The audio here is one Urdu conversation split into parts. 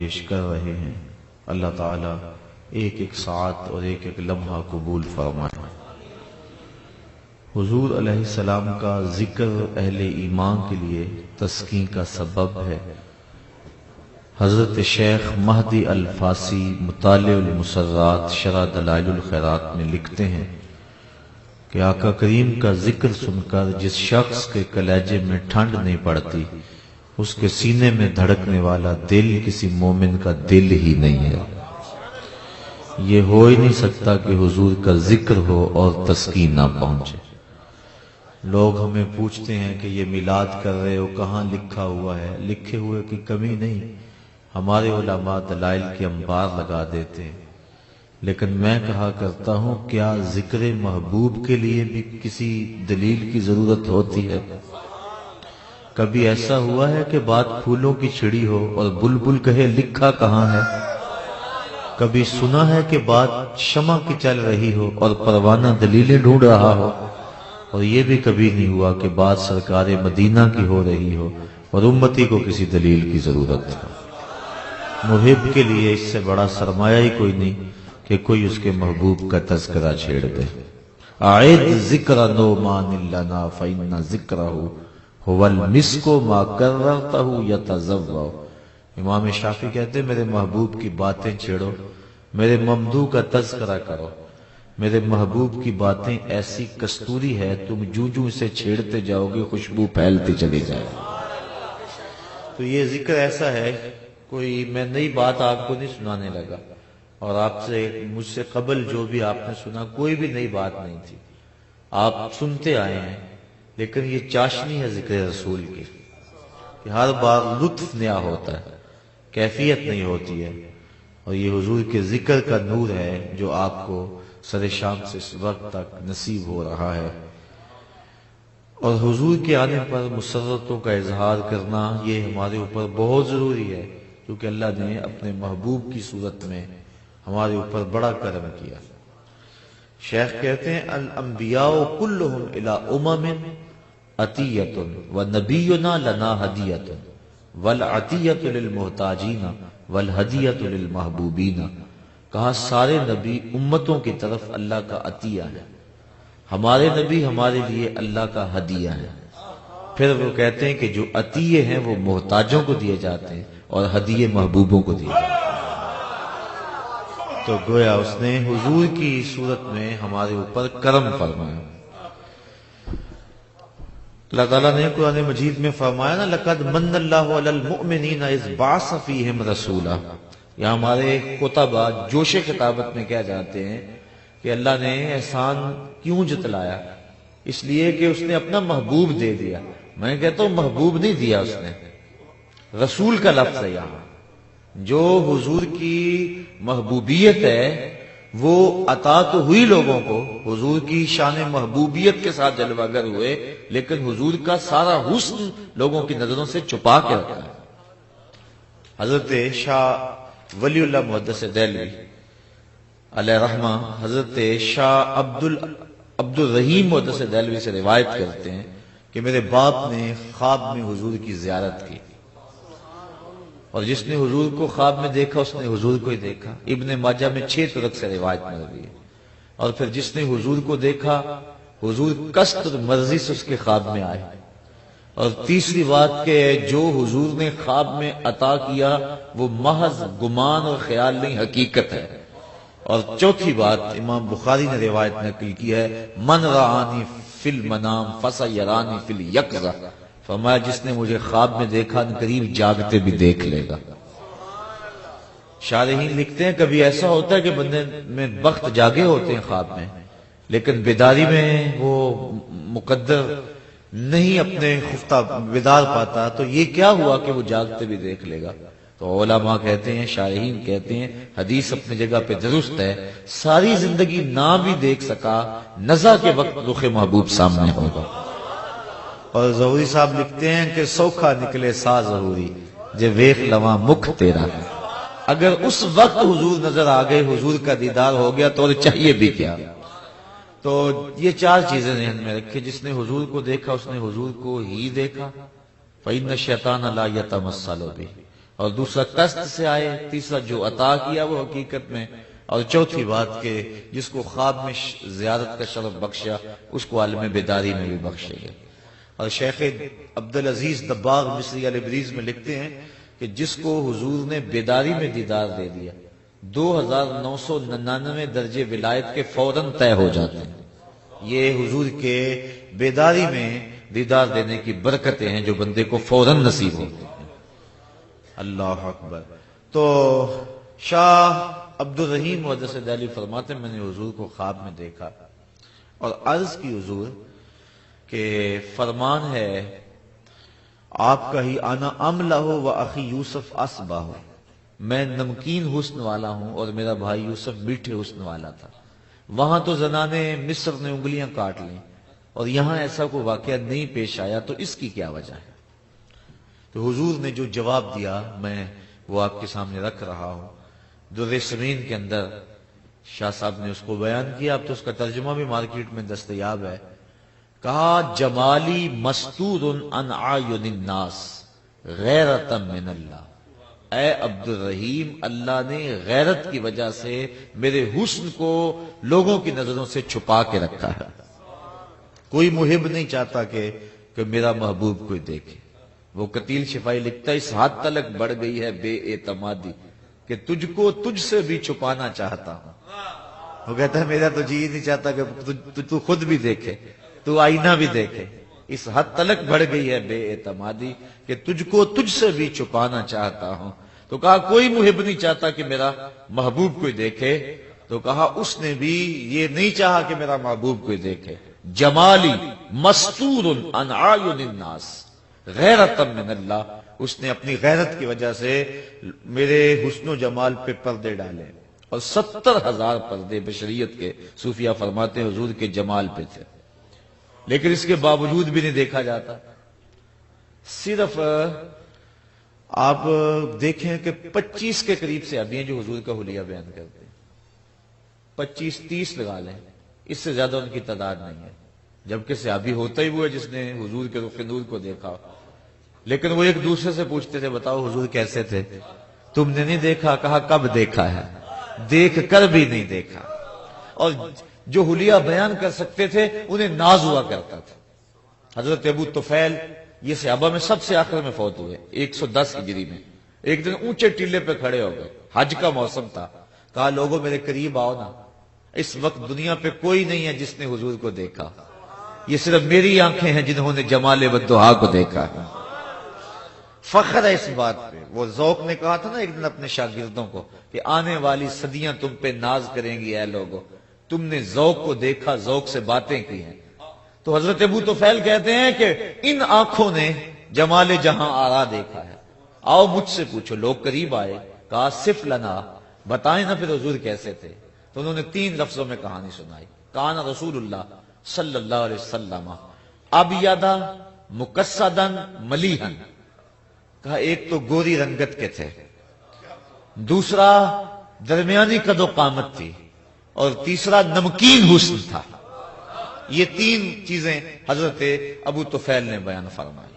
پیش کر رہے ہیں، اللہ تعالیٰ ایک ایک ساعت اور ایک ایک لمحہ قبول فرمائے۔ حضور علیہ السلام کا ذکر اہل ایمان کے لیے تسکین کا سبب ہے۔ حضرت شیخ مہدی الفاسی مطالع المسرات شرح دلائل الخیرات میں لکھتے ہیں کہ آقا کریم کا ذکر سن کر جس شخص کے کلیجے میں ٹھنڈ نہیں پڑتی، اس کے سینے میں دھڑکنے والا دل کسی مومن کا دل ہی نہیں ہے۔ یہ ہو ہی نہیں سکتا کہ حضور کا ذکر ہو اور تسکین نہ پہنچے۔ لوگ ہمیں پوچھتے ہیں کہ یہ میلاد کر رہے ہو، کہاں لکھا ہوا ہے؟ لکھے ہوئے کی کمی نہیں، ہمارے علماء دلائل کے انبار لگا دیتے ہیں، لیکن میں کہا کرتا ہوں کیا ذکر محبوب کے لیے بھی کسی دلیل کی ضرورت ہوتی ہے؟ کبھی ایسا ہوا ہے کہ بات پھولوں کی چھڑی ہو اور بلبل کہے لکھا کہاں ہے؟ کبھی سنا ہے کہ بات شمع کی چل رہی ہو اور پروانہ دلیلیں ڈھونڈ رہا ہو؟ اور یہ بھی کبھی نہیں ہوا کہ بات سرکار مدینہ کی ہو رہی ہو اور امتی کو کسی دلیل کی ضرورت ہو۔ محب کے لیے اس سے بڑا سرمایہ ہی کوئی نہیں کہ کوئی اس کے محبوب کا تذکرہ چھیڑ دے۔ اعد ذکر نعمان لنا فإن ذکرہ هو المسک ما کررتہ یتزوع۔ امام شافعی کہتے ہیں میرے محبوب کی باتیں چھیڑو، میرے ممدوح کا تذکرہ کرو، میرے محبوب کی باتیں ایسی کستوری ہے تم جو اسے چھیڑتے جاؤ گے خوشبو پھیلتی چلی جائے۔ تو یہ ذکر ایسا ہے، کوئی میں نئی بات آپ کو نہیں سنانے لگا، اور آپ سے مجھ سے قبل جو بھی آپ نے سنا کوئی بھی نئی بات نہیں تھی، آپ سنتے آئے ہیں، لیکن یہ چاشنی ہے ذکر رسول کی کہ ہر بار لطف نیا ہوتا ہے، کیفیت نہیں ہوتی ہے، اور یہ حضور کے ذکر کا نور ہے جو آپ کو سر شام سے اس وقت تک نصیب ہو رہا ہے۔ اور حضور کے آنے پر مسرتوں کا اظہار کرنا یہ ہمارے اوپر بہت ضروری ہے، کیونکہ اللہ نے اپنے محبوب کی صورت میں ہمارے اوپر بڑا کرم کیا۔ شیخ کہتے ہیں الانبیاء کلہم الی امم عطیۃ ونبینا لنا ہدیۃ والعطیۃ للمحتاجین والہدیۃ للمحبوبین۔ کہا سارے نبی امتوں کی طرف اللہ کا عطیہ ہے، ہمارے نبی ہمارے لیے اللہ کا ہدیہ ہے۔ پھر وہ کہتے ہیں کہ جو عطیے ہیں وہ محتاجوں کو دیے جاتے ہیں اور ہدیے محبوبوں کو دیے جاتے ہیں۔ تو گویا اس نے حضور کی صورت میں ہمارے اوپر کرم فرمایا۔ اللہ تعالیٰ نے قرآن مجید میں فرمایا نا لقد من اللہ علی المؤمنین اذ بعث فیہم رسولا۔ یہاں ہمارے خطبہ جوش خطابت میں کیا جانتے ہیں کہ اللہ نے احسان کیوں جتلایا؟ اس لیے کہ اس نے اپنا محبوب دے دیا۔ میں کہتا ہوں محبوب نہیں دیا اس نے، رسول کا لفظ ہے یہاں۔ جو حضور کی محبوبیت ہے وہ عطا تو ہوئی لوگوں کو، حضور کی شان محبوبیت کے ساتھ جلوہ گر ہوئے، لیکن حضور کا سارا حسن لوگوں کی نظروں سے چھپا کے رکھا ہے۔ حضرت شاہ ولی اللہ محدث دہلوی علیہ رحمہ حضرت شاہ عبد الرحیم محدث دہلوی سے روایت کرتے ہیں کہ میرے باپ نے خواب میں حضور کی زیارت کی، اور جس نے حضور کو خواب میں دیکھا اس نے حضور کو ہی دیکھا۔ ابن ماجہ میں 6 طرق سے روایت مروی ہے۔ اور پھر جس نے حضور کو دیکھا حضور قصد اور مرضی سے اس کے خواب میں آئے۔ اور تیسری بات کہ جو حضور نے خواب میں عطا کیا وہ محض گمان اور خیال نہیں، حقیقت ہے۔ اور چوتھی بات امام بخاری نے روایت نقل کی ہے من رآنی فی المنام فسیرانی فی الیقظہ، فرمایا جس نے مجھے خواب میں دیکھا ان قریب جاگتے بھی دیکھ لے گا۔ شارحین لکھتے ہیں کبھی ایسا ہوتا ہے کہ بندے میں وقت جاگے ہوتے ہیں خواب میں، لیکن بیداری میں وہ مقدر نہیں اپنے خفتہ بیدار پاتا، تو یہ کیا ہوا کہ وہ جاگتے بھی دیکھ لے گا؟ تو علماء کہتے ہیں، شارحین کہتے ہیں حدیث اپنی جگہ پہ درست ہے، ساری زندگی نہ بھی دیکھ سکا، نزا کے وقت رخ محبوب سامنے ہوگا۔ اور ظہوری صاحب لکھتے ہیں کہ سوکھا نکلے سا ظہوری جے ویخ لواں مکھ تیرا۔ اگر اس وقت حضور نظر آ گئے، حضور کا دیدار ہو گیا تو چاہیے بھی کیا؟ تو یہ 4 چیزیں ذہن میں رکھے، جس نے حضور کو دیکھا اس نے حضور کو ہی دیکھا۔ فإن الشیطان لا یتمثل بہ، اور دوسرا قصد سے آئے، تیسرا جو عطا کیا وہ حقیقت میں، اور چوتھی بات کہ جس کو خواب میں زیارت کا شرف بخشا اس کو عالم بیداری میں بھی بخشے گا۔ اور شیخ عبدالعزیز دباغ مصری البریز میں لکھتے ہیں کہ جس کو حضور نے بیداری میں دیدار دے دیا 2999 درجے ولایت کے فوراً طے ہو جاتے ہیں۔ یہ حضور کے بیداری میں دیدار دینے کی برکتیں ہیں جو بندے کو فوراً نصیب ہوتی ہیں۔ اللہ اکبر۔ تو شاہ عبد الرحیم محدث دہلوی فرماتے ہیں میں نے حضور کو خواب میں دیکھا اور عرض کی حضور کہ فرمان ہے آپ کا ہی انا املہ و اخی یوسف اصبہ، میں نمکین حسن والا ہوں اور میرا بھائی یوسف میٹھے حسن والا تھا۔ وہاں تو زنانے مصر نے انگلیاں کاٹ لیں اور یہاں ایسا کوئی واقعہ نہیں پیش آیا، تو اس کی کیا وجہ ہے؟ تو حضور نے جو جواب دیا میں وہ آپ کے سامنے رکھ رہا ہوں۔ در سمین کے اندر شاہ صاحب نے اس کو بیان کیا، اب تو اس کا ترجمہ بھی مارکیٹ میں دستیاب ہے۔ کہا جمالی مستور عن اعین الناس غیرۃ من اللہ، اے عبد الرحیم اللہ نے غیرت کی وجہ سے میرے حسن کو لوگوں کی نظروں سے چھپا کے رکھا ہے۔ کوئی محب نہیں چاہتا کہ میرا محبوب کوئی دیکھے۔ وہ قتیل شفائی لکھتا ہے اس حد تلک بڑھ گئی ہے بے اعتمادی کہ تجھ کو تجھ سے بھی چھپانا چاہتا ہوں۔ وہ کہتا ہے میرا تو جی نہیں چاہتا کہ تو خود بھی دیکھے، تو آئینہ بھی دیکھے۔ اس حد تلک بڑھ گئی ہے بے اعتمادی کہ تجھ کو تجھ سے بھی چھپانا چاہتا ہوں۔ تو کہا کوئی محب نہیں چاہتا کہ میرا محبوب کوئی دیکھے، تو کہا اس نے بھی یہ نہیں چاہا کہ میرا محبوب کوئی دیکھے۔ جمالی مستور عن اعین الناس غیرۃ من اللہ، اس نے اپنی غیرت کی وجہ سے میرے حسن و جمال پہ پردے ڈالے، اور 70,000 پردے بشریت کے صوفیہ فرماتے ہیں حضور کے جمال پہ تھے، لیکن اس کے باوجود بھی نہیں دیکھا جاتا۔ صرف آپ دیکھیں کہ 25 کے قریب سے ابھی ہیں جو حضور کا حلیہ بیان کرتے ہیں، 25-30 لگا لیں، اس سے زیادہ ان کی تعداد نہیں ہے، جبکہ صحابی ہوتا ہی وہ ہے جس نے حضور کے رخ نور کو دیکھا۔ لیکن وہ ایک دوسرے سے پوچھتے تھے بتاؤ حضور کیسے تھے؟ تم نے نہیں دیکھا؟ کہا کب دیکھا ہے؟ دیکھ کر بھی نہیں دیکھا۔ اور جو حلیہ بیان کر سکتے تھے انہیں ناز ہوا کرتا تھا۔ حضرت ابو طفیل یہ صحابہ میں سب سے آخر میں فوت ہوئے 110 ہجری میں۔ ایک دن اونچے ٹیلے پہ کھڑے ہو گئے، حج کا موسم تھا، کہا لوگوں میرے قریب آؤ نا، اس وقت دنیا پہ کوئی نہیں ہے جس نے حضور کو دیکھا، یہ صرف میری آنکھیں ہیں جنہوں نے جمال والدہا کو دیکھا ہے۔ فخر ہے اس بات پہ۔ وہ ذوق نے کہا تھا نا ایک دن اپنے شاگردوں کو کہ آنے والی صدیاں تم پہ ناز کریں گی اے لوگو، تم نے ذوق کو دیکھا، ذوق سے باتیں کی ہیں۔ تو حضرت ابو طفیل کہتے ہیں کہ ان آنکھوں نے جمال جہاں آرا دیکھا ہے، آؤ مجھ سے پوچھو۔ لوگ قریب آئے، کہا صف لنا، بتائیں نا پھر حضور کیسے تھے؟ تو انہوں نے 3 لفظوں میں کہانی سنائی۔ کان رسول اللہ صلی اللہ علیہ وسلم ابیضا مقصدا ملیحا، کہا ایک تو گوری رنگت کے تھے، دوسرا درمیانی قد و قامت تھی، اور تیسرا نمکین حسن تھا۔ یہ 3 چیزیں حضرت ابو طفیل نے بیان فرمائی۔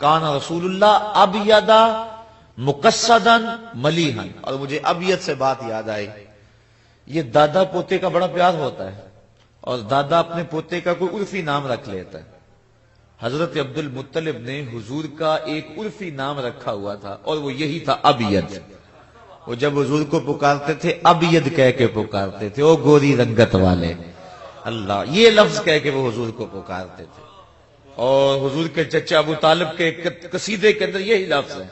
کان رسول اللہ ابیضا مقصدا ملیحا، اور مجھے ابیض سے بات یاد آئی، یہ دادا پوتے کا بڑا پیار ہوتا ہے، اور دادا اپنے پوتے کا کوئی عرفی نام رکھ لیتا ہے۔ حضرت عبد المطلب نے حضور کا ایک عرفی نام رکھا ہوا تھا اور وہ یہی تھا ابیض۔ وہ جب حضور کو پکارتے تھے ابیض کہہ کے پکارتے تھے، او گوری رنگت والے، اللہ، یہ لفظ کہہ کے وہ حضور کو پکارتے تھے۔ اور حضور کے چچا ابو طالب کے قصیدے کے اندر یہی لفظ ہے،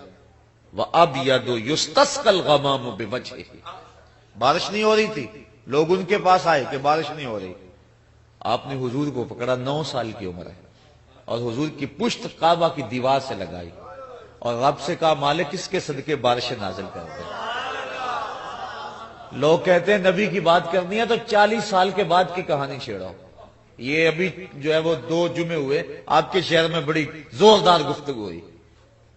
وَأَبْيَضُ يُسْتَسْقَى الْغَمَامُ بِوَجْهِهِ، بارش نہیں ہو رہی تھی، لوگ ان کے پاس آئے کہ بارش نہیں ہو رہی، آپ نے حضور کو پکڑا، 9 سال کی عمر ہے، اور حضور کی پشت کعبہ کی دیوار سے لگائی اور رب سے کہا مالک اس کے صدقے بارشیں نازل کر دے۔ لوگ کہتے ہیں نبی کی بات کرنی ہے تو 40 سال کے بعد کی کہانی چھیڑو۔ یہ ابھی جو ہے وہ 2 جمعے ہوئے آپ کے شہر میں بڑی زوردار گفتگو ہوئی،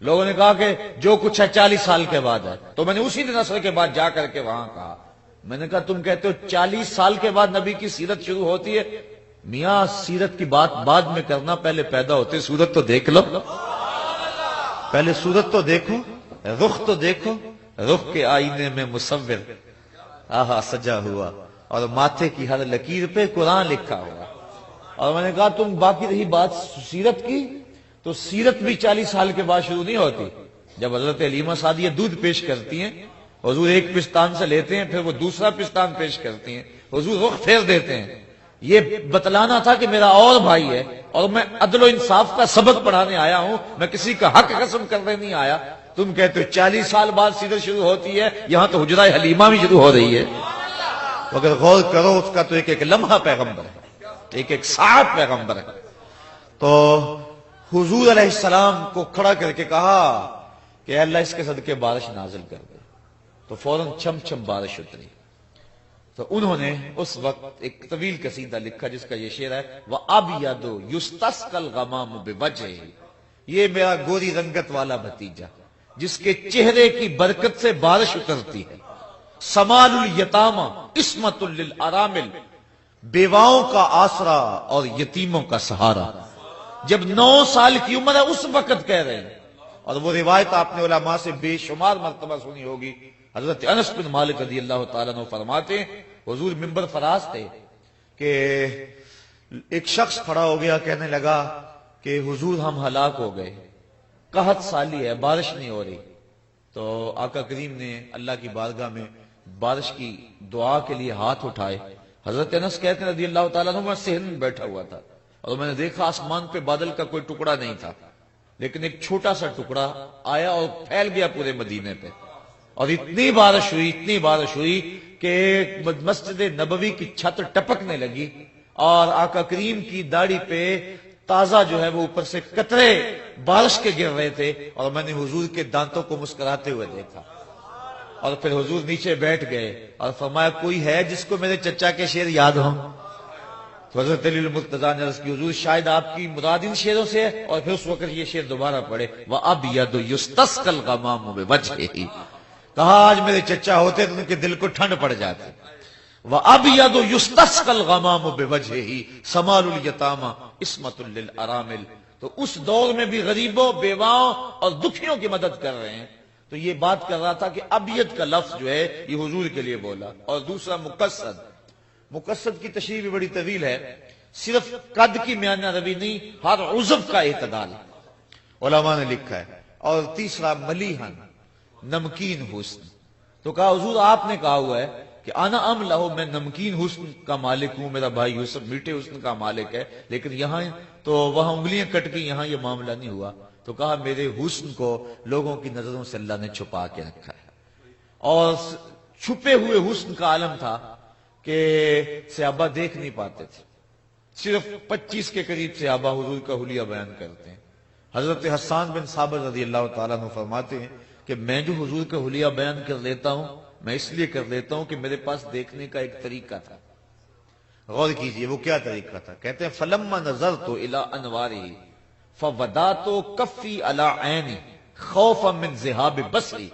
لوگوں نے کہا کہ جو کچھ ہے 40 سال کے بعد ہے، تو میں نے اسی دن عصر کے بعد جا کر کے وہاں کہا، میں نے کہا تم کہتے ہو 40 سال کے بعد نبی کی سیرت شروع ہوتی ہے؟ میاں سیرت کی بات بعد میں کرنا، پہلے پیدا ہوتے صورت تو دیکھ لو، پہلے صورت تو دیکھو۔ رخ تو دیکھو، رخ کے آئینے میں مصور آہا سجا ہوا، اور ماتھے کی ہر لکیر پہ قرآن لکھا ہوا۔ اور میں نے کہا تم باقی رہی بات سیرت کی، تو سیرت بھی 40 سال کے بعد شروع نہیں ہوتی۔ جب حضرت حلیمہ سعدیہ دودھ پیش کرتی ہیں، حضور ایک پستان سے لیتے ہیں، پھر وہ دوسرا پستان پیش کرتی ہیں، حضور رخ پھیر دیتے ہیں۔ یہ بتلانا تھا کہ میرا اور بھائی ہے، اور میں عدل و انصاف کا سبق پڑھانے آیا ہوں، میں کسی کا حق قسم کرنے نہیں آیا۔ تم کہتے ہو 40 سال بعد سیرت شروع ہوتی ہے، یہاں تو حجرہ حلیمہ بھی شروع ہو رہی ہے۔ اگر غور کرو اس کا تو ایک ایک لمحہ پیغمبر ہے، ایک ایک ساعت پیغمبر ہے۔ تو حضور علیہ السلام کو کھڑا کر کے کہا کہ اللہ اس کے صدقے بارش نازل کر دے، تو فوراً چھم چھم بارش اتری۔ تو انہوں نے اس وقت ایک طویل قصیدہ لکھا جس کا یہ شعر ہے، وَأَبْيَضُ يُسْتَسْقَى الْغَمَامُ بِوَجْهِهِ، یہ میرا گوری رنگت والا بھتیجا جس کے چہرے کی برکت سے بارش اترتی ہے۔ سمال الیتامى عصمۃ للارامل، بیواؤں کا آسرا اور یتیموں کا سہارا۔ جب 9 سال کی عمر ہے اس وقت کہہ رہے ہیں، اور وہ روایت آپ نے علماء سے بے شمار مرتبہ سنی ہوگی۔ حضرت انس بن مالک رضی اللہ تعالیٰ عنہ فرماتے ہیں حضور منبر فراز تھے کہ ایک شخص کھڑا ہو گیا، کہنے لگا کہ حضور ہم ہلاک ہو گئے، قحط سالی ہے، بارش نہیں ہو رہی۔ تو آقا کریم نے اللہ کی بارگاہ میں بارش کی دعا کے لیے ہاتھ اٹھائے۔ حضرت انس کہتے ہیں رضی اللہ تعالیٰ عنہ، میں صحن میں بیٹھا ہوا تھا اور میں نے دیکھا آسمان پہ بادل کا کوئی ٹکڑا نہیں تھا، لیکن ایک چھوٹا سا ٹکڑا آیا اور پھیل گیا پورے مدینے پہ، اور اتنی بارش ہوئی کہ مسجد نبوی کی چھت ٹپکنے لگی، اور آقا کریم کی داڑھی پہ تازہ جو ہے وہ اوپر سے قطرے بارش کے گر رہے تھے، اور میں نے حضور کے دانتوں کو مسکراتے ہوئے دیکھا۔ اور پھر حضور نیچے بیٹھ گئے اور فرمایا کوئی ہے جس کو میرے چچا کے شعر یاد ہوں؟ تو حضرت علی المرتضیٰ نے عرض کی حضور شاید آپ کی مراد ان شعروں سے ہے، اور پھر اس وقت یہ شعر دوبارہ پڑھے، وَأَبْيَضُ يُسْتَسْقَى الْغَمَامُ بِوَجْهِهِ، کہا آج میرے چچا ہوتے تو ان کے دل کو ٹھنڈ پڑ جاتی۔ وَأَبْيَضُ يُسْتَسْقَى الْغَمَامُ بِوَجْهِهِ سَمَالُ الْيَتَامَى عِصْمَةٌ لِلْأَرَامِلِ، تو اس دور میں بھی غریبوں، بیواؤں اور دکھیوں کی مدد کر رہے ہیں۔ تو یہ بات کر رہا تھا کہ ابیض کا لفظ جو ہے یہ حضور کے لیے بولا، اور دوسرا مقصد کی تشریح بھی بڑی طویل ہے، صرف قد کی میانہ روی نہیں، ہر عضو کا اعتدال علماء نے لکھا ہے۔ اور تیسرا ملیحن، نمکین حسن، تو کہا حضور آپ نے کہا ہوا ہے کہ انا املہ، میں نمکین حسن کا مالک ہوں، میرا بھائی یوسف میٹھے حسن کا مالک ہے، لیکن یہاں تو وہاں انگلیاں کٹ گئی، یہاں یہ معاملہ نہیں ہوا۔ تو کہا میرے حسن کو لوگوں کی نظروں سے اللہ نے چھپا کے رکھا ہے، اور چھپے ہوئے حسن کا عالم تھا کہ صحابہ دیکھ نہیں پاتے تھے۔ صرف 25 کے قریب صحابہ حضور کا حلیہ بیان کرتے ہیں۔ حضرت حسان بن ثابت رضی اللہ تعالیٰ عنہ فرماتے ہیں کہ میں جو حضور کا حلیہ بیان کر لیتا ہوں، میں اس لیے کر لیتا ہوں کہ میرے پاس دیکھنے کا ایک طریقہ تھا۔ غور کیجئے وہ کیا طریقہ تھا، کہتے ہیں فَلَمَّا نَظَرْتُ إِلَىٰ أَنْوَارِهِ فَوَدَعْتُ كَفِّي عَلَىٰ عَيْنِي خَوْفًا مِّن ذِهَابِ بَصَرِي،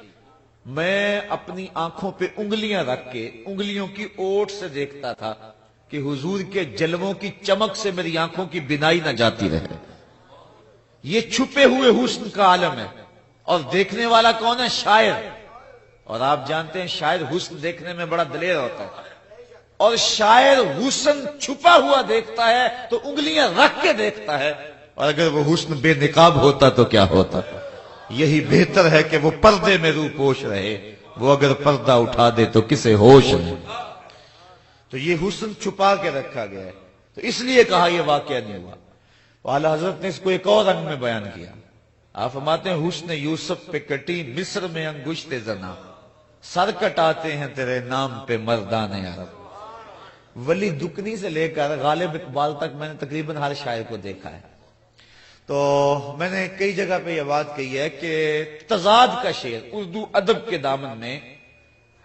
میں اپنی آنکھوں پہ انگلیاں رکھ کے انگلیوں کی اوٹ سے دیکھتا تھا کہ حضور کے جلووں کی چمک سے میری آنکھوں کی بینائی نہ جاتی رہے۔ یہ چھپے ہوئے حسن کا عالم ہے، اور دیکھنے والا کون ہے؟ شاعر۔ اور آپ جانتے ہیں شاعر حسن دیکھنے میں بڑا دلیر ہوتا ہے، اور شاعر حسن چھپا ہوا دیکھتا ہے تو انگلیاں رکھ کے دیکھتا ہے، اور اگر وہ حسن بے نقاب ہوتا تو کیا ہوتا؟ یہی بہتر ہے کہ وہ پردے میں روح پوش رہے، وہ اگر پردہ اٹھا دے تو کسے ہوش ہے۔ تو یہ حسن چھپا کے رکھا گیا ہے، تو اس لیے کہا یہ واقعہ نہیں ہوا۔ اعلیٰ حضرت نے اس کو ایک اور رنگ میں بیان کیا۔ آپ فرماتے ہیں حسن یوسف پہ کٹی مصر میں انگشت زنا، سر کٹاتے ہیں تیرے نام پہ مردان عرب۔ ولی دکنی سے لے کر غالب اقبال تک میں نے تقریباً ہر شاعر کو دیکھا ہے۔ تو میں نے کئی جگہ پہ یہ بات کہی ہے کہ تضاد کا شعر اردو ادب کے دامن میں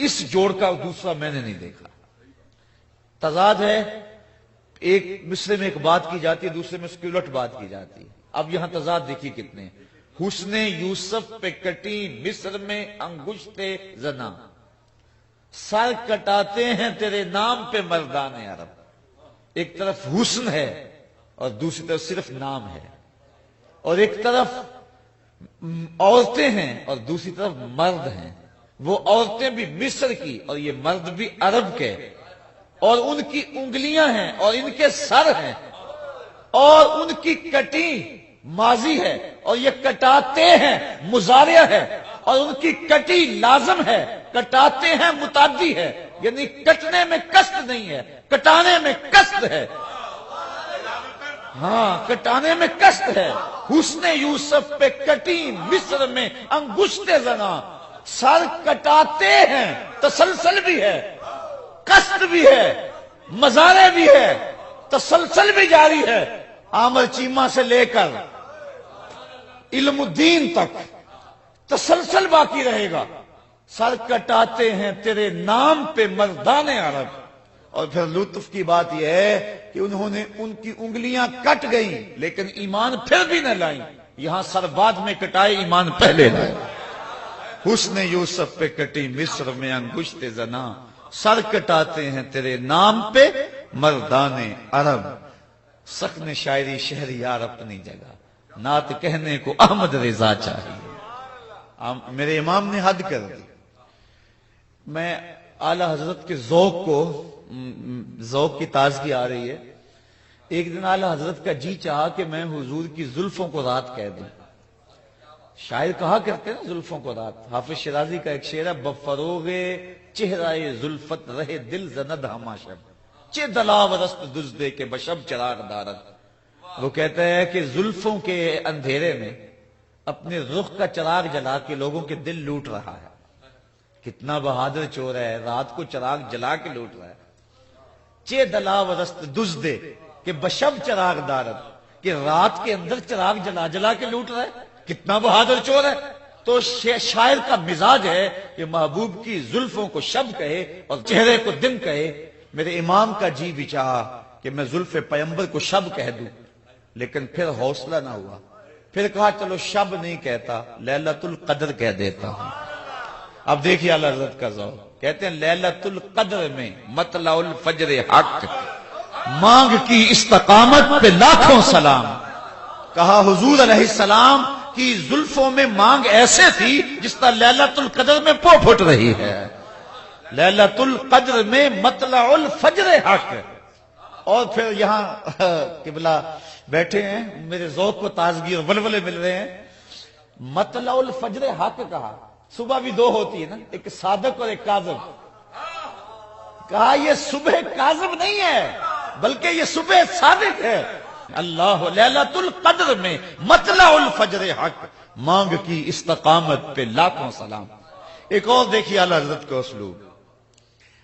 اس جوڑ کا دوسرا میں نے نہیں دیکھا۔ تضاد ہے، ایک مصرے میں ایک بات کی جاتی ہے، دوسرے میں اس کی الٹ بات کی جاتی ہے۔ اب یہاں تضاد دیکھیے کتنے، حسن یوسف پہ کٹی مصر میں انگشت زنا، سر کٹاتے ہیں تیرے نام پہ مردان عرب۔ ایک طرف حسن ہے اور دوسری طرف صرف نام ہے، اور ایک طرف عورتیں ہیں اور دوسری طرف مرد ہیں. وہ عورتیں بھی مصر کی اور یہ مرد بھی عرب کے, اور ان کی انگلیاں ہیں اور ان کے سر ہیں, اور ان کی کٹی ماضی ہے اور یہ کٹاتے ہیں مضارع ہے, اور ان کی کٹی لازم ہے, کٹاتے ہیں متعدی ہے, یعنی کٹنے میں قصد نہیں ہے, کٹانے میں قصد ہے. ہاں, کٹانے میں قصد ہے. حسن یوسف پہ کٹی مصر میں انگشت زنا, سر کٹاتے ہیں, تسلسل بھی ہے, قصد بھی ہے, مضارع بھی ہے, تسلسل بھی جاری ہے. عامر چیمہ سے لے کر علم الدین تک تسلسل باقی رہے گا. سر کٹاتے ہیں تیرے نام پہ مردان عرب. اور پھر لطف کی بات یہ ہے کہ انہوں نے ان کی انگلیاں کٹ گئیں لیکن ایمان پھر بھی نہ لائیں. یہاں سر بعد میں کٹائے, ایمان پہلے لائے. حسن یوسف پہ کٹی مصر میں انگشت زنا, سر کٹاتے ہیں تیرے نام پہ مردان عرب. سخن شاعری شہریار اپنی جگہ, نعت کہنے کو احمد رضا چاہیے. میرے امام نے حد کر دی. میں اعلی حضرت کے ذوق کی تازگی آ رہی ہے. ایک دن اعلی حضرت کا جی چاہا کہ میں حضور کی زلفوں کو رات کہہ دوں. شاعر کہا کرتے ہیں نا زلفوں کو رات. حافظ شیرازی کا ایک شعر ہے, بفروغ چہرہ زلفت رہے دل زند ہما شب, چہ دلاورست دزدے کے بشب چراغ دارت. وہ کہتا ہے کہ زلفوں کے اندھیرے میں اپنے رخ کا چراغ جلا کے لوگوں کے دل لوٹ رہا ہے. کتنا بہادر چور ہے, رات کو چراغ جلا کے لوٹ رہا ہے. چہ دلاورست دزدے کہ بشب چراغ دارت, کہ رات کے اندر چراغ جلا جلا کے لوٹ رہا ہے. کتنا بہادر چور ہے. تو شاعر کا مزاج ہے کہ محبوب کی زلفوں کو شب کہے اور چہرے کو دن کہے. میرے امام کا جی بھی چاہا کہ میں زلف پیمبر کو شب کہہ دوں, لیکن پھر حوصلہ نہ ہوا. پھر کہا چلو شب نہیں کہتا, لیلۃ القدر کہہ دیتا ہوں. اب دیکھیے اعلی حضرت کا ذوق. کہتے ہیں لیلۃ القدر میں مطلع الفجر حق, مانگ کی استقامت پہ لاکھوں سلام. کہا حضور علیہ السلام کی زلفوں میں مانگ ایسے تھی جس طرح لیلۃ القدر میں پو پھٹ رہی ہے. لیلۃ القدر میں مطلع الفجر حق. اور پھر یہاں قبلہ بیٹھے ہیں, میرے ذوق کو تازگی اور ولولے مل رہے ہیں. مطلع الفجر حق کہا. صبح بھی دو ہوتی ہے نا, ایک صادق اور ایک کاذب. کہا یہ صبح کاذب نہیں ہے بلکہ یہ صبح صادق ہے. اللہ لیلۃ القدر میں مطلع الفجر حق, مانگ کی استقامت پہ لاکھوں سلام. ایک اور دیکھیے اعلی حضرت کا اسلوب.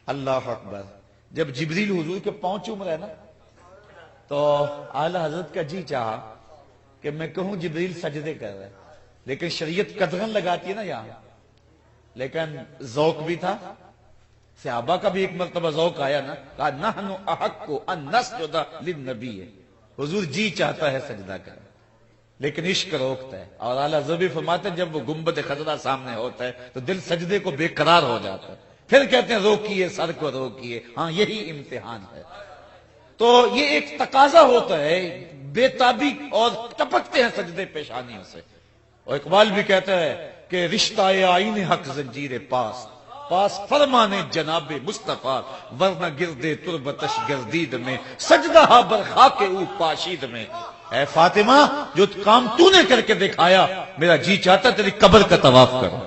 اللہ اکبر. جب جبریل حضور کے پاؤں چوم رہے نا تو اعلی حضرت کا جی چاہا کہ میں کہوں جبریل سجدے کر رہے, لیکن شریعت قدغن لگاتی ہے نا یہاں. لیکن ذوق بھی تھا. صحابہ کا بھی ایک مرتبہ ذوق آیا نا, کہا نحن احق ان نسجد للنبی. حضور جی چاہتا ہے سجدہ کر, لیکن عشق روکتا ہے. اور اعلی حضرت بھی فرماتے ہیں جب وہ گنبد خضرا سامنے ہوتا ہے تو دل سجدے کو بے قرار ہو جاتا ہے. پھر کہتے ہیں روکیے سر کو روکیے. ہاں یہی امتحان ہے. تو یہ ایک تقاضا ہوتا ہے, بے تابی اور ٹپکتے ہیں سجدے پیشانیوں سے. اور اقبال بھی کہتا ہے کہ رشتہ آئین حق زنجیر پاس, پاس فرمانے جناب مصطفیٰ, ورنہ گردے تربتش گردید میں سجدہ برخاک او پاشید میں. اے فاطمہ جو کام تو نے کر کے دکھایا, میرا جی چاہتا تیری قبر کا طواف کرو.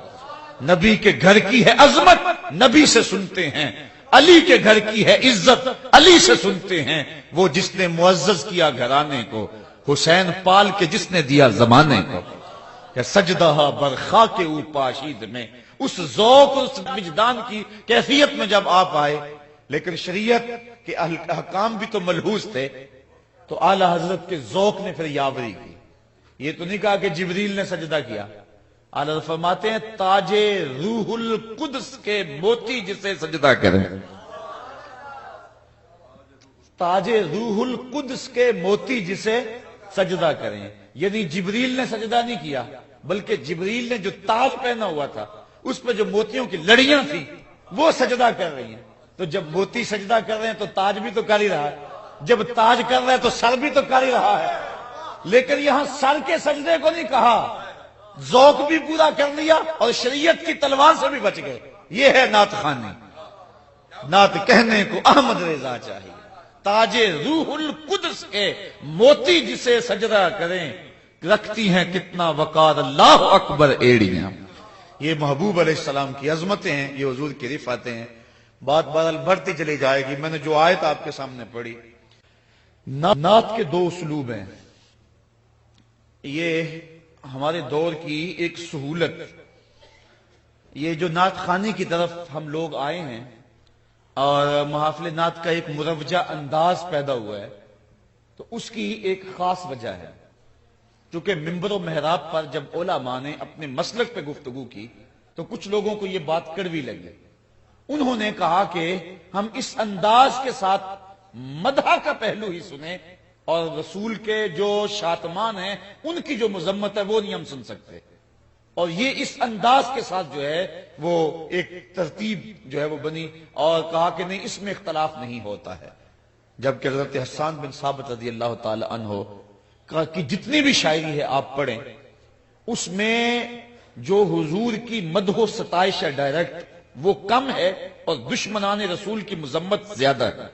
نبی کے گھر کی ہے عظمت, نبی سے سنتے ہیں. علی کے گھر کی ہے عزت, علی سے سنتے ہیں. وہ جس نے معزز کیا گھرانے کو, حسین پال کے جس نے دیا زمانے کو. کہ سجدہ برخاک او پاشید میں, اس ذوق اس وجدان کی کیفیت میں جب آپ آئے. لیکن شریعت کے احکام بھی تو ملحوظ تھے, تو اعلی حضرت کے ذوق نے پھر یاوری کی. یہ تو نہیں کہا کہ جبریل نے سجدہ کیا. اعلی حضرت فرماتے ہیں تاج روح القدس کے موتی جسے سجدہ کریں, تاج روح القدس کے موتی جسے سجدہ کریں. یعنی جبریل نے سجدہ نہیں کیا, بلکہ جبریل نے جو تاج پہنا ہوا تھا اس پہ جو موتیوں کی لڑیاں تھیں وہ سجدہ کر رہی ہیں. تو جب موتی سجدہ کر رہے ہیں تو تاج بھی تو کر ہی رہا ہے, جب تاج کر رہے ہیں تو سر بھی تو کر ہی رہا ہے. لیکن یہاں سر کے سجدے کو نہیں کہا, ذوق بھی پورا کر لیا اور شریعت کی تلوار سے بھی بچ گئے. یہ ہے نعت خوانی. نعت کہنے کو احمد رضا چاہیے، تاج روح القدس کے موتی جسے سجدہ کریں، رکھتی ہیں کتنا وقار اللہ اکبر ایڑیاں. یہ محبوب علیہ السلام کی عظمتیں ہیں، یہ حضور کی رفعتیں ہیں. بات بہرحال بڑھتی چلی جائے گی. میں نے جو آیت آپ کے سامنے پڑھی، نعت کے دو اسلوب ہیں. یہ ہمارے دور کی ایک سہولت، یہ جو نعت خوانی کی طرف ہم لوگ آئے ہیں اور محافل نعت کا ایک مروجہ انداز پیدا ہوا ہے، تو اس کی ایک خاص وجہ ہے. چونکہ ممبر و محراب پر جب علماء نے اپنے مسلک پہ گفتگو کی تو کچھ لوگوں کو یہ بات کڑوی لگی. انہوں نے کہا کہ ہم اس انداز کے ساتھ مدح کا پہلو ہی سنیں اور رسول کے جو شاتمان ہیں ان کی جو مذمت ہے وہ نہیں ہم سن سکتے. اور یہ اس انداز کے ساتھ جو ہے وہ ایک ترتیب جو ہے وہ بنی اور کہا کہ نہیں، اس میں اختلاف نہیں ہوتا ہے. جبکہ حضرت حسان بن ثابت رضی اللہ تعالی عنہ کی جتنی بھی شاعری ہے آپ پڑھیں، اس میں جو حضور کی مدح و ستائش ہے ڈائریکٹ وہ کم ہے اور دشمنان رسول کی مذمت زیادہ ہے.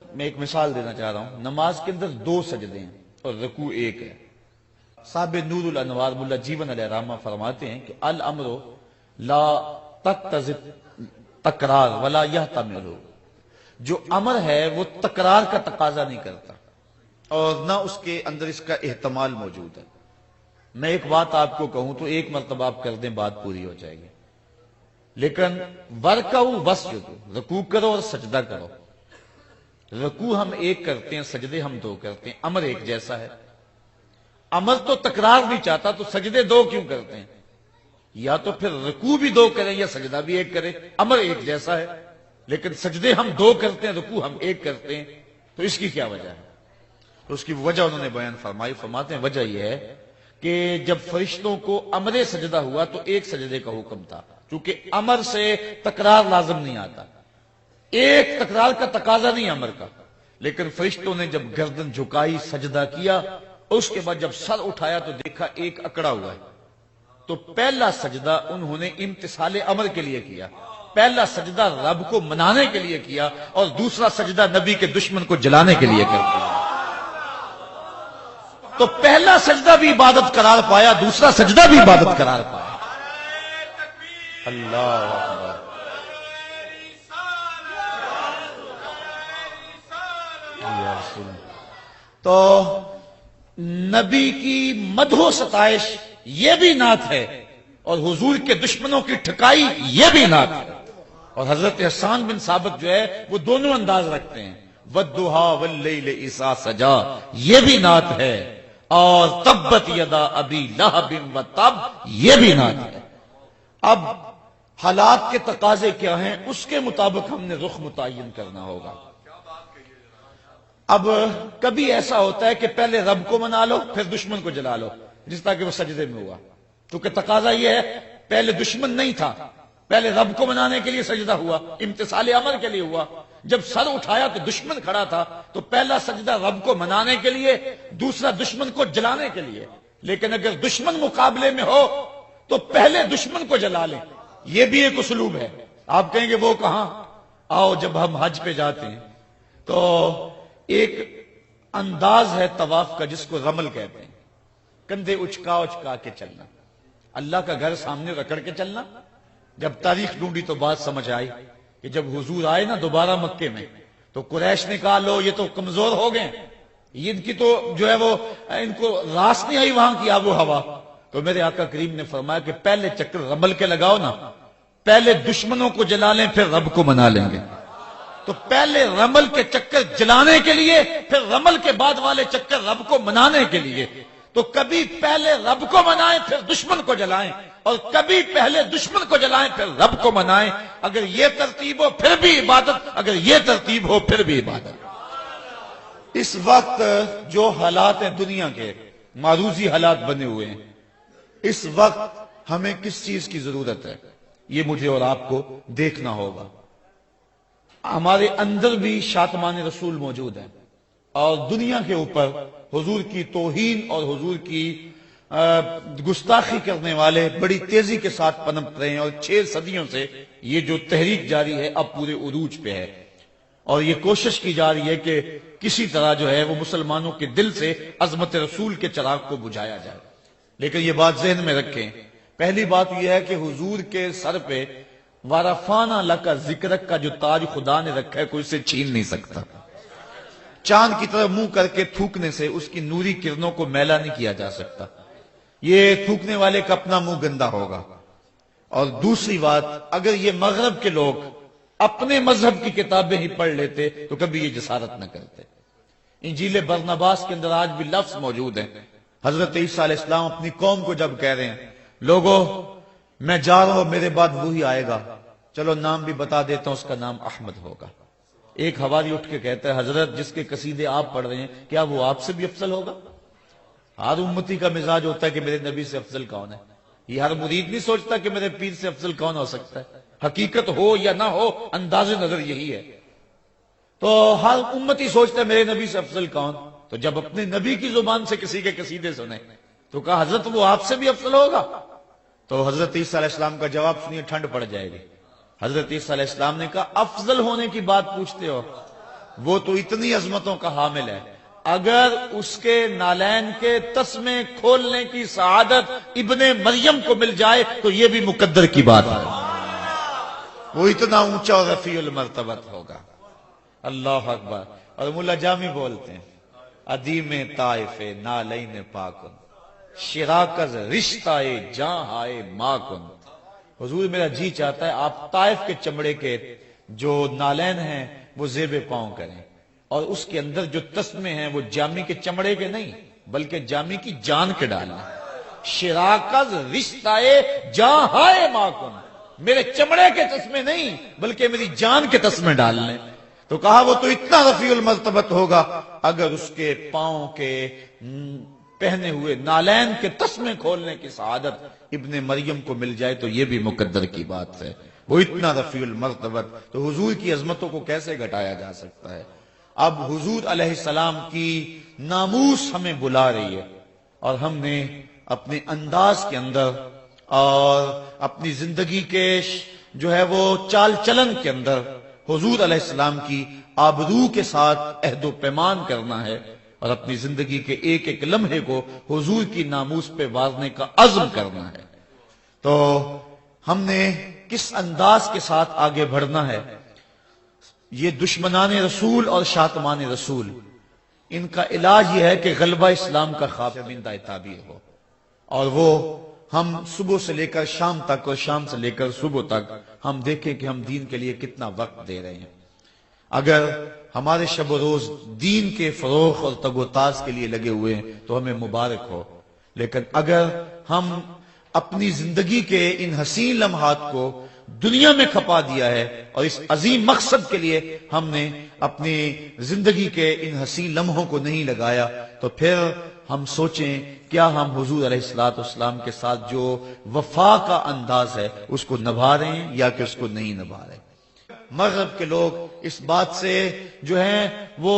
میں ایک مثال دینا چاہ رہا ہوں. نماز کے اندر 2 سجدے ہیں اور رکوع 1 ہے. صاحب نور الانوار ملا جیون علیہ رحمہ فرماتے ہیں کہ الامر لا تقتضی تکرار ولا یحتمل، جو امر ہے وہ تکرار کا تقاضا نہیں کرتا اور نہ اس کے اندر اس کا احتمال موجود ہے. میں ایک بات آپ کو کہوں تو ایک مرتبہ آپ کر دیں بات پوری ہو جائے گی. لیکن ورکعوا واسجدوا، رکوع کرو اور سجدہ کرو. رکوع ہم 1 کرتے ہیں، سجدے ہم 2 کرتے ہیں. امر ایک جیسا ہے. امر تو تکرار نہیں چاہتا تو سجدے 2 کیوں کرتے ہیں؟ یا تو پھر رکوع بھی 2 کریں یا سجدہ بھی 1 کریں. امر ایک جیسا ہے لیکن سجدے ہم 2 کرتے ہیں، رکوع ہم 1 کرتے ہیں. تو اس کی کیا وجہ ہے؟ تو اس کی وجہ انہوں نے بیان فرمائی. فرماتے ہیں وجہ یہ ہے کہ جب فرشتوں کو امر سجدہ ہوا تو 1 سجدے کا حکم تھا. چونکہ امر سے تکرار لازم نہیں آتا، 1 تکرار کا تقاضا نہیں امر کا. لیکن فرشتوں نے جب گردن جھکائی، سجدہ کیا، اس کے بعد جب سر اٹھایا تو دیکھا 1 اکڑا ہوا ہے. تو پہلا سجدہ انہوں نے امتثال امر کے لیے کیا، پہلا سجدہ رب کو منانے کے لیے کیا اور دوسرا سجدہ نبی کے دشمن کو جلانے کے لیے کر دیا. تو پہلا سجدہ بھی عبادت قرار پایا، دوسرا سجدہ بھی عبادت قرار پایا. اللہ اکبر. تو نبی کی مدح و ستائش یہ بھی نعت ہے اور حضور کے دشمنوں کی ٹھکائی یہ بھی نعت ہے. اور حضرت حسان بن ثابت جو ہے وہ دونوں انداز رکھتے ہیں. والضحیٰ واللیل اذا سجا یہ بھی نعت ہے اور تبت یدا ابی لہب وتب یہ بھی نعت ہے. اب حالات کے تقاضے کیا ہیں اس کے مطابق ہم نے رخ متعین کرنا ہوگا. اب کبھی ایسا ہوتا ہے کہ پہلے رب کو منا لو پھر دشمن کو جلا لو، جس طرح کہ وہ سجدے میں ہوا. کیونکہ تقاضا یہ ہے پہلے دشمن نہیں تھا، پہلے رب کو منانے کے لیے سجدہ ہوا، امتثال امر کے لیے ہوا. جب سر اٹھایا تو دشمن کھڑا تھا تو پہلا سجدہ رب کو منانے کے لیے، دوسرا دشمن کو جلانے کے لیے. لیکن اگر دشمن مقابلے میں ہو تو پہلے دشمن کو جلا لیں. یہ بھی ایک اسلوب ہے. آپ کہیں گے وہ کہاں؟ آؤ جب ہم حج پہ جاتے ہیں تو ایک انداز ہے طواف کا جس کو رمل کہتے ہیں، کندھے اچکا اچکا کے چلنا، اللہ کا گھر سامنے رکڑ کے چلنا. جب تاریخ ڈھونڈی تو بات سمجھ آئی کہ جب حضور آئے نا دوبارہ مکے میں تو قریش نے کہا لو یہ تو کمزور ہو گئے، ان کی تو جو ہے وہ ان کو راس نہیں آئی وہاں کی آب و ہوا. تو میرے آقا کریم نے فرمایا کہ پہلے چکر رمل کے لگاؤ نا، پہلے دشمنوں کو جلا لیں پھر رب کو منا لیں گے. تو پہلے رمل کے چکر جلانے کے لیے، پھر رمل کے بعد والے چکر رب کو منانے کے لیے. تو کبھی پہلے رب کو منائیں پھر دشمن کو جلائیں، اور کبھی پہلے دشمن کو جلائیں پھر رب کو منائیں. اگر یہ ترتیب ہو پھر بھی عبادت، اگر یہ ترتیب ہو پھر بھی عبادت. اس وقت جو حالات ہیں دنیا کے معروضی حالات بنے ہوئے ہیں، اس وقت ہمیں کس چیز کی ضرورت ہے یہ مجھے اور آپ کو دیکھنا ہوگا. ہمارے اندر بھی شاتمان رسول موجود ہیں اور دنیا کے اوپر حضور کی توہین اور حضور کی گستاخی کرنے والے بڑی تیزی کے ساتھ پنپ رہے ہیں، اور 6 صدیوں سے یہ جو تحریک جاری ہے اب پورے عروج پہ ہے، اور یہ کوشش کی جا رہی ہے کہ کسی طرح جو ہے وہ مسلمانوں کے دل سے عظمت رسول کے چراغ کو بجھایا جائے۔ لیکن یہ بات ذہن میں رکھیں، پہلی بات یہ ہے کہ حضور کے سر پہ وارفانہ لکا ذکرک کا جو تاج خدا نے رکھا ہے کوئی اسے چھین نہیں سکتا۔ چاند کی طرف منہ کر کے تھوکنے سے اس کی نوری کرنوں کو میلا نہیں کیا جا سکتا، یہ تھوکنے والے کا اپنا منہ گندا ہوگا۔ اور دوسری بات، اگر یہ مغرب کے لوگ اپنے مذہب کی کتابیں ہی پڑھ لیتے تو کبھی یہ جسارت نہ کرتے۔ انجیل برنباس کے اندر آج بھی لفظ موجود ہیں، حضرت عیسیٰ علیہ السلام اپنی قوم کو جب کہہ رہے ہیں لوگوں میں جا رہا ہوں، میرے بعد وہی آئے گا، چلو نام بھی بتا دیتا ہوں، اس کا نام احمد ہوگا۔ ایک حواری اٹھ کے کہتا ہے حضرت جس کے قصیدے آپ پڑھ رہے ہیں کیا وہ آپ سے بھی افضل ہوگا؟ ہر امتی کا مزاج ہوتا ہے کہ میرے نبی سے افضل کون ہے، یہ ہر مرید نہیں سوچتا کہ میرے پیر سے افضل کون ہو سکتا ہے، حقیقت ہو یا نہ ہو انداز نظر یہی ہے۔ تو ہر امتی سوچتا ہے میرے نبی سے افضل کون، تو جب اپنے نبی کی زبان سے کسی کے قصیدے سنے تو کہا حضرت وہ آپ سے بھی افضل ہوگا؟ تو حضرت عیسیٰ علیہ السلام کا جواب سنیے، ٹھنڈ پڑ جائے گی۔ حضرت عیسیٰ علیہ السلام نے کہا افضل ہونے کی بات پوچھتے ہو، وہ تو اتنی عظمتوں کا حامل ہے، اگر اس کے نالین کے تسمے کھولنے کی سعادت ابن مریم کو مل جائے تو یہ بھی مقدر کی بات ہے، وہ اتنا اونچا اور رفیع المرتبت ہوگا۔ اللہ اکبر۔ اور مولا جامی بولتے ہیں ادیم طائف نالین پاکن شراکز رشتہ جاں ہائے ماکن۔ حضور میرا جی چاہتا ہے آپ طائف کے چمڑے کے جو نالین ہیں وہ زیب پاؤں کریں، اور اس کے اندر جو تسمے ہیں وہ جامی کے چمڑے کے نہیں بلکہ جامی کی جان کے ڈالنا۔ شراکز رشتہ جاں ہائے ماکن، میرے چمڑے کے تسمے نہیں بلکہ میری جان کے تسمے ڈالنے۔ تو کہا وہ تو اتنا رفیع المرتبت ہوگا اگر اس کے پاؤں کے پہنے ہوئے نالین کے تسمے کھولنے کی سعادت ابن مریم کو مل جائے تو یہ بھی مقدر کی بات ہے، وہ اتنا رفیع المرتبت۔ تو حضور کی عظمتوں کو کیسے گھٹایا جا سکتا ہے؟ اب حضور علیہ السلام کی ناموس ہمیں بلا رہی ہے، اور ہم نے اپنے انداز کے اندر اور اپنی زندگی کے جو ہے وہ چال چلن کے اندر حضور علیہ السلام کی آبرو کے ساتھ عہد و پیمان کرنا ہے، اور اپنی زندگی کے ایک ایک لمحے کو حضور کی ناموس پہ وارنے کا عزم کرنا ہے۔ تو ہم نے کس انداز کے ساتھ آگے بڑھنا ہے؟ یہ دشمنان رسول اور شاتمان رسول، ان کا علاج یہ ہے کہ غلبہ اسلام کا خواب بندہ تعبیر ہو، اور وہ ہم صبح سے لے کر شام تک اور شام سے لے کر صبح تک ہم دیکھیں کہ ہم دین کے لیے کتنا وقت دے رہے ہیں۔ اگر ہمارے شب و روز دین کے فروغ اور تگ و تاز کے لیے لگے ہوئے ہیں تو ہمیں مبارک ہو، لیکن اگر ہم اپنی زندگی کے ان حسین لمحات کو دنیا میں کھپا دیا ہے اور اس عظیم مقصد کے لیے ہم نے اپنی زندگی کے ان حسین لمحوں کو نہیں لگایا، تو پھر ہم سوچیں کیا ہم حضور علیہ السلام کے ساتھ جو وفا کا انداز ہے اس کو نبھا رہے ہیں یا کہ اس کو نہیں نبھا رہے۔ مغرب کے لوگ اس بات سے جو ہیں وہ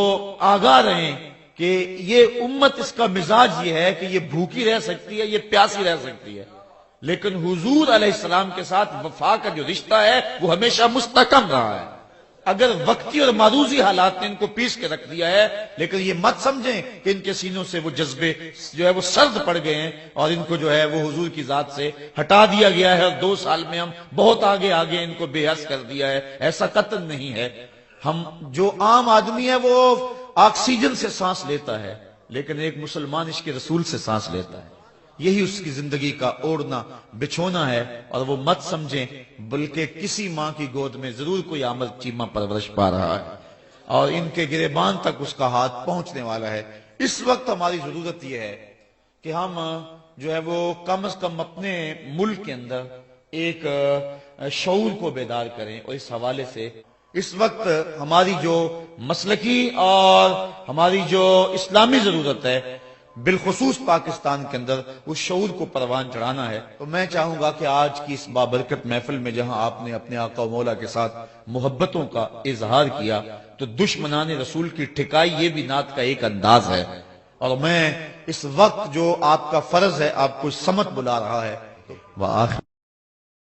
آگاہ رہیں کہ یہ امت اس کا مزاج یہ ہے کہ یہ بھوکی رہ سکتی ہے، یہ پیاسی رہ سکتی ہے، لیکن حضور علیہ السلام کے ساتھ وفا کا جو رشتہ ہے وہ ہمیشہ مستحکم رہا ہے۔ اگر وقتی اور معروضی حالات نے ان کو پیس کے رکھ دیا ہے، لیکن یہ مت سمجھیں کہ ان کے سینوں سے وہ جذبے جو ہے وہ سرد پڑ گئے ہیں اور ان کو جو ہے وہ حضور کی ذات سے ہٹا دیا گیا ہے، اور 2 سال میں ہم بہت آگے ان کو بے حس کر دیا ہے، ایسا قطعاً نہیں ہے۔ ہم جو عام آدمی ہے وہ آکسیجن سے سانس لیتا ہے، لیکن ایک مسلمان عشق رسول سے سانس لیتا ہے، یہی اس کی زندگی کا اوڑھنا بچھونا ہے، اور وہ مت سمجھیں بلکہ کسی ماں کی گود میں ضرور کوئی آمد چیمہ پرورش پا رہا ہے اور ان کے گریبان تک اس کا ہاتھ پہنچنے والا ہے۔ اس وقت ہماری ضرورت یہ ہے کہ ہم جو ہے وہ کم از کم اپنے ملک کے اندر ایک شعور کو بیدار کریں، اور اس حوالے سے اس وقت ہماری جو مسلکی اور ہماری جو اسلامی ضرورت ہے بالخصوص پاکستان کے اندر اس شعور کو پروان چڑھانا ہے۔ تو میں چاہوں گا کہ آج کی اس بابرکت محفل میں جہاں آپ نے اپنے آقا و مولا کے ساتھ محبتوں کا اظہار کیا، تو دشمنان رسول کی ٹھکائی یہ بھی نعت کا ایک انداز ہے، اور میں اس وقت جو آپ کا فرض ہے آپ کو سمت بلا رہا ہے وآخر